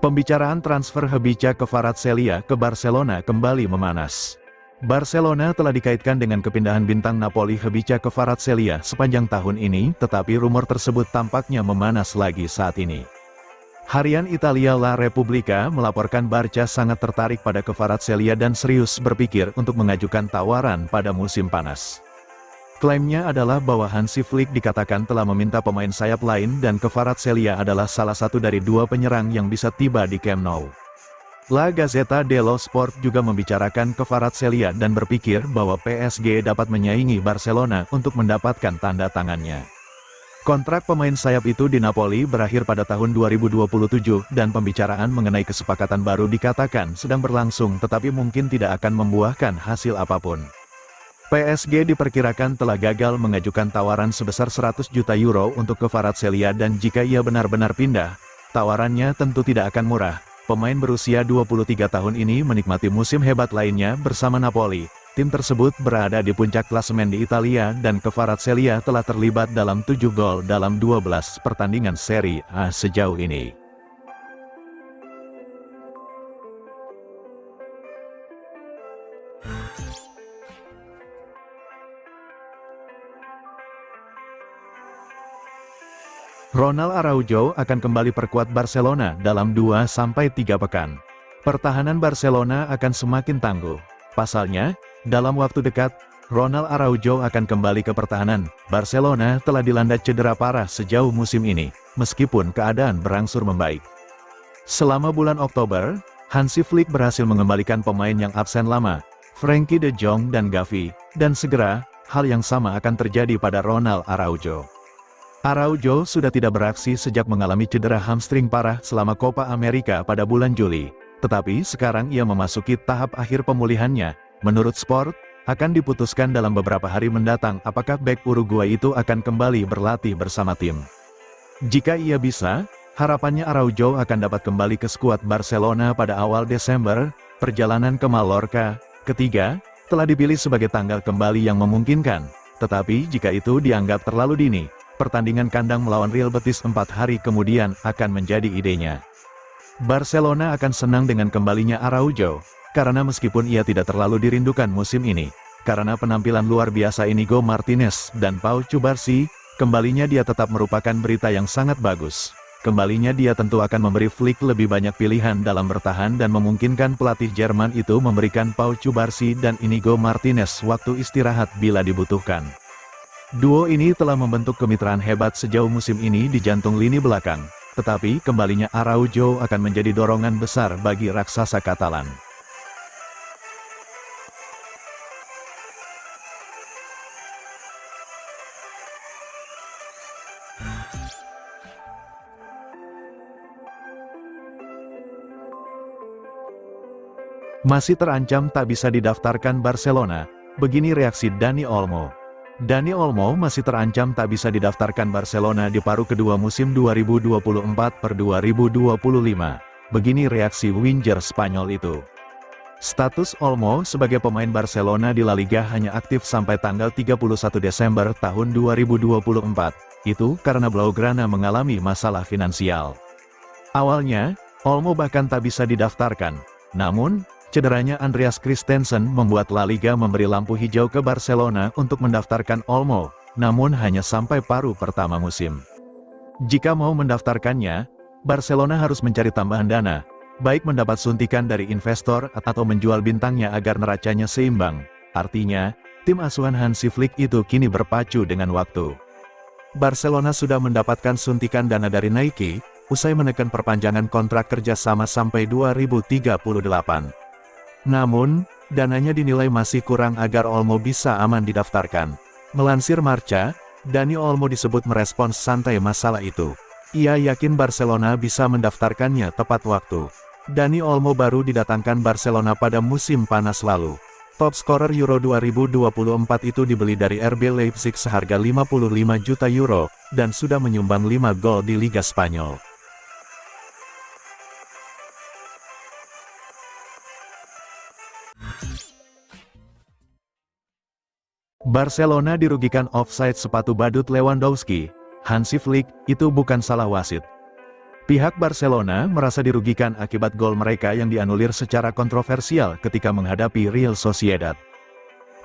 Pembicaraan transfer Hvicha Kvaratskhelia ke Barcelona kembali memanas. Barcelona telah dikaitkan dengan kepindahan bintang Napoli Hvicha Kvaratskhelia sepanjang tahun ini, tetapi rumor tersebut tampaknya memanas lagi saat ini. Harian Italia La Repubblica melaporkan Barca sangat tertarik pada Kvaratskhelia dan serius berpikir untuk mengajukan tawaran pada musim panas. Klaimnya adalah bahwa Hansi Flick dikatakan telah meminta pemain sayap lain dan Kvaratskhelia adalah salah satu dari dua penyerang yang bisa tiba di Camp Nou. La Gazzetta dello Sport juga membicarakan Kvaratskhelia dan berpikir bahwa PSG dapat menyaingi Barcelona untuk mendapatkan tanda tangannya. Kontrak pemain sayap itu di Napoli berakhir pada tahun 2027 dan pembicaraan mengenai kesepakatan baru dikatakan sedang berlangsung tetapi mungkin tidak akan membuahkan hasil apapun. PSG diperkirakan telah gagal mengajukan tawaran sebesar 100 juta euro untuk Kvaratskhelia dan jika ia benar-benar pindah, tawarannya tentu tidak akan murah. Pemain berusia 23 tahun ini menikmati musim hebat lainnya bersama Napoli. Tim tersebut berada di puncak klasemen di Italia dan Kvaratskhelia telah terlibat dalam 7 gol dalam 12 pertandingan Serie A sejauh ini. Ronald Araujo akan kembali perkuat Barcelona dalam 2-3 pekan. Pertahanan Barcelona akan semakin tangguh. Pasalnya, dalam waktu dekat, Ronald Araujo akan kembali ke pertahanan. Barcelona telah dilanda cedera parah sejauh musim ini, meskipun keadaan berangsur membaik. Selama bulan Oktober, Hansi Flick berhasil mengembalikan pemain yang absen lama, Frenkie de Jong dan Gavi, dan segera, hal yang sama akan terjadi pada Ronald Araujo. Araujo sudah tidak beraksi sejak mengalami cedera hamstring parah selama Copa America pada bulan Juli. Tetapi sekarang ia memasuki tahap akhir pemulihannya. Menurut Sport, akan diputuskan dalam beberapa hari mendatang apakah bek Uruguay itu akan kembali berlatih bersama tim. Jika ia bisa, harapannya Araujo akan dapat kembali ke skuad Barcelona pada awal Desember. Perjalanan ke Mallorca, ketiga, telah dipilih sebagai tanggal kembali yang memungkinkan. Tetapi jika itu dianggap terlalu dini, pertandingan kandang melawan Real Betis 4 hari kemudian akan menjadi idenya. Barcelona akan senang dengan kembalinya Araujo, karena meskipun ia tidak terlalu dirindukan musim ini, karena penampilan luar biasa Inigo Martinez dan Pau Cubarsí, kembalinya dia tetap merupakan berita yang sangat bagus. Kembalinya dia tentu akan memberi Flick lebih banyak pilihan dalam bertahan dan memungkinkan pelatih Jerman itu memberikan Pau Cubarsí dan Inigo Martinez waktu istirahat bila dibutuhkan. Duo ini telah membentuk kemitraan hebat sejauh musim ini di jantung lini belakang, tetapi kembalinya Araujo akan menjadi dorongan besar bagi raksasa Katalan. Masih terancam tak bisa didaftarkan Barcelona, begini reaksi Dani Olmo. Dani Olmo masih terancam tak bisa didaftarkan Barcelona di paruh kedua musim 2024-2025. Begini reaksi winger Spanyol itu. Status Olmo sebagai pemain Barcelona di La Liga hanya aktif sampai tanggal 31 Desember tahun 2024. Itu karena Blaugrana mengalami masalah finansial. Awalnya, Olmo bahkan tak bisa didaftarkan. Namun, cederanya Andreas Christensen membuat La Liga memberi lampu hijau ke Barcelona untuk mendaftarkan Olmo, namun hanya sampai paruh pertama musim. Jika mau mendaftarkannya, Barcelona harus mencari tambahan dana, baik mendapat suntikan dari investor atau menjual bintangnya agar neracanya seimbang. Artinya, tim asuhan Hansi Flick itu kini berpacu dengan waktu. Barcelona sudah mendapatkan suntikan dana dari Nike, usai menekan perpanjangan kontrak kerjasama sampai 2038. Namun, dananya dinilai masih kurang agar Olmo bisa aman didaftarkan. Melansir Marca, Dani Olmo disebut merespons santai masalah itu. Ia yakin Barcelona bisa mendaftarkannya tepat waktu. Dani Olmo baru didatangkan Barcelona pada musim panas lalu. Top scorer Euro 2024 itu dibeli dari RB Leipzig seharga 55 juta euro, dan sudah menyumbang 5 gol di Liga Spanyol. Barcelona dirugikan offside sepatu badut Lewandowski. Hansi Flick, itu bukan salah wasit. Pihak Barcelona merasa dirugikan akibat gol mereka yang dianulir secara kontroversial ketika menghadapi Real Sociedad.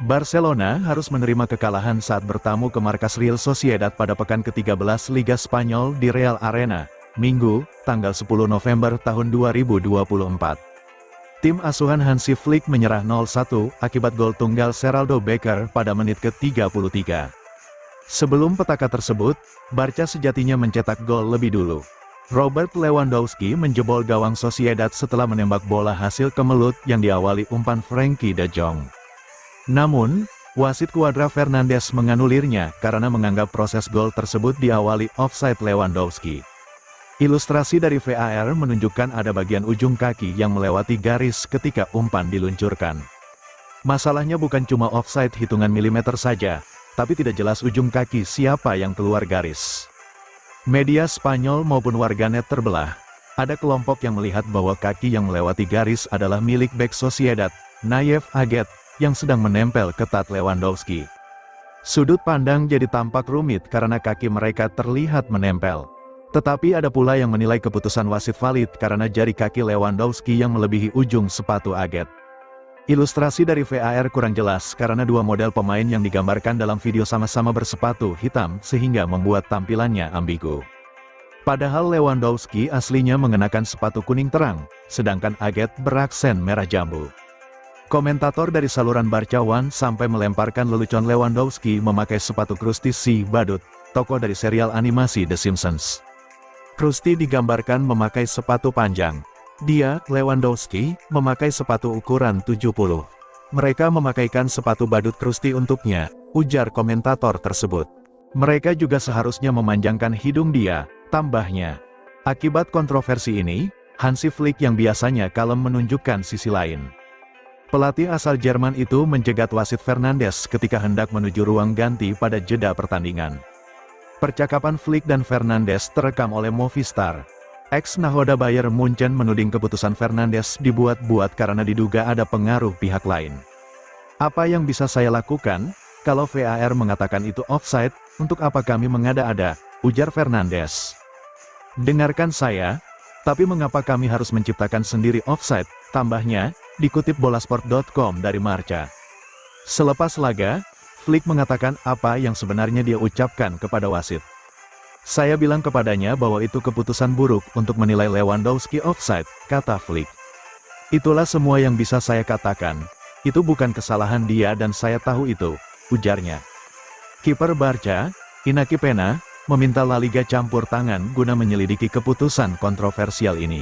Barcelona harus menerima kekalahan saat bertamu ke markas Real Sociedad pada pekan ke-13 Liga Spanyol di Real Arena, Minggu, tanggal 10 November tahun 2024. Tim asuhan Hansi Flick menyerah 0-1 akibat gol tunggal Geraldo Becker pada menit ke-33. Sebelum petaka tersebut, Barca sejatinya mencetak gol lebih dulu. Robert Lewandowski menjebol gawang Sociedad setelah menembak bola hasil kemelut yang diawali umpan Frenkie de Jong. Namun, wasit Cuadra Fernandes menganulirnya karena menganggap proses gol tersebut diawali offside Lewandowski. Ilustrasi dari VAR menunjukkan ada bagian ujung kaki yang melewati garis ketika umpan diluncurkan. Masalahnya bukan cuma offside hitungan milimeter saja, tapi tidak jelas ujung kaki siapa yang keluar garis. Media Spanyol maupun warganet terbelah. Ada kelompok yang melihat bahwa kaki yang melewati garis adalah milik bek Sociedad, Nayef Aguet, yang sedang menempel ketat Lewandowski. Sudut pandang jadi tampak rumit karena kaki mereka terlihat menempel. Tetapi ada pula yang menilai keputusan wasit valid karena jari kaki Lewandowski yang melebihi ujung sepatu Aguet. Ilustrasi dari VAR kurang jelas karena dua model pemain yang digambarkan dalam video sama-sama bersepatu hitam sehingga membuat tampilannya ambigu. Padahal Lewandowski aslinya mengenakan sepatu kuning terang, sedangkan Aguet beraksen merah jambu. Komentator dari saluran Barca One sampai melemparkan lelucon Lewandowski memakai sepatu Krusty si badut, tokoh dari serial animasi The Simpsons. Krusty digambarkan memakai sepatu panjang. Dia, Lewandowski, memakai sepatu ukuran 70. Mereka memakaikan sepatu badut Krusty untuknya, ujar komentator tersebut. Mereka juga seharusnya memanjangkan hidung dia, tambahnya. Akibat kontroversi ini, Hansi Flick yang biasanya kalem menunjukkan sisi lain. Pelatih asal Jerman itu menjegat wasit Fernandes ketika hendak menuju ruang ganti pada jeda pertandingan. Percakapan Flick dan Fernandes terekam oleh Movistar. Ex-nahoda Bayern Munchen menuding keputusan Fernandes dibuat-buat karena diduga ada pengaruh pihak lain. Apa yang bisa saya lakukan? Kalau VAR mengatakan itu offside, untuk apa kami mengada-ada? Ujar Fernandes. Dengarkan saya, tapi mengapa kami harus menciptakan sendiri offside? Tambahnya, dikutip bolasport.com dari Marca. Selepas laga, Flick mengatakan apa yang sebenarnya dia ucapkan kepada wasit. Saya bilang kepadanya bahwa itu keputusan buruk untuk menilai Lewandowski offside, kata Flick. Itulah semua yang bisa saya katakan. Itu bukan kesalahan dia dan saya tahu itu, ujarnya. Kiper Barca, Iñaki Peña, meminta La Liga campur tangan guna menyelidiki keputusan kontroversial ini.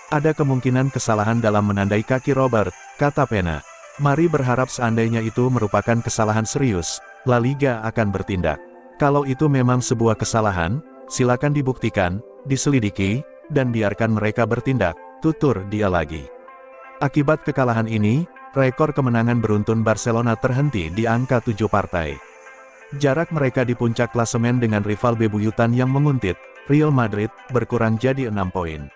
Ada kemungkinan kesalahan dalam menandai kaki Robert, kata Peña. Mari berharap seandainya itu merupakan kesalahan serius, La Liga akan bertindak. Kalau itu memang sebuah kesalahan, silakan dibuktikan, diselidiki, dan biarkan mereka bertindak, tutur dia lagi. Akibat kekalahan ini, rekor kemenangan beruntun Barcelona terhenti di angka 7 partai. Jarak mereka di puncak klasemen dengan rival bebuyutan yang menguntit, Real Madrid, berkurang jadi 6 poin.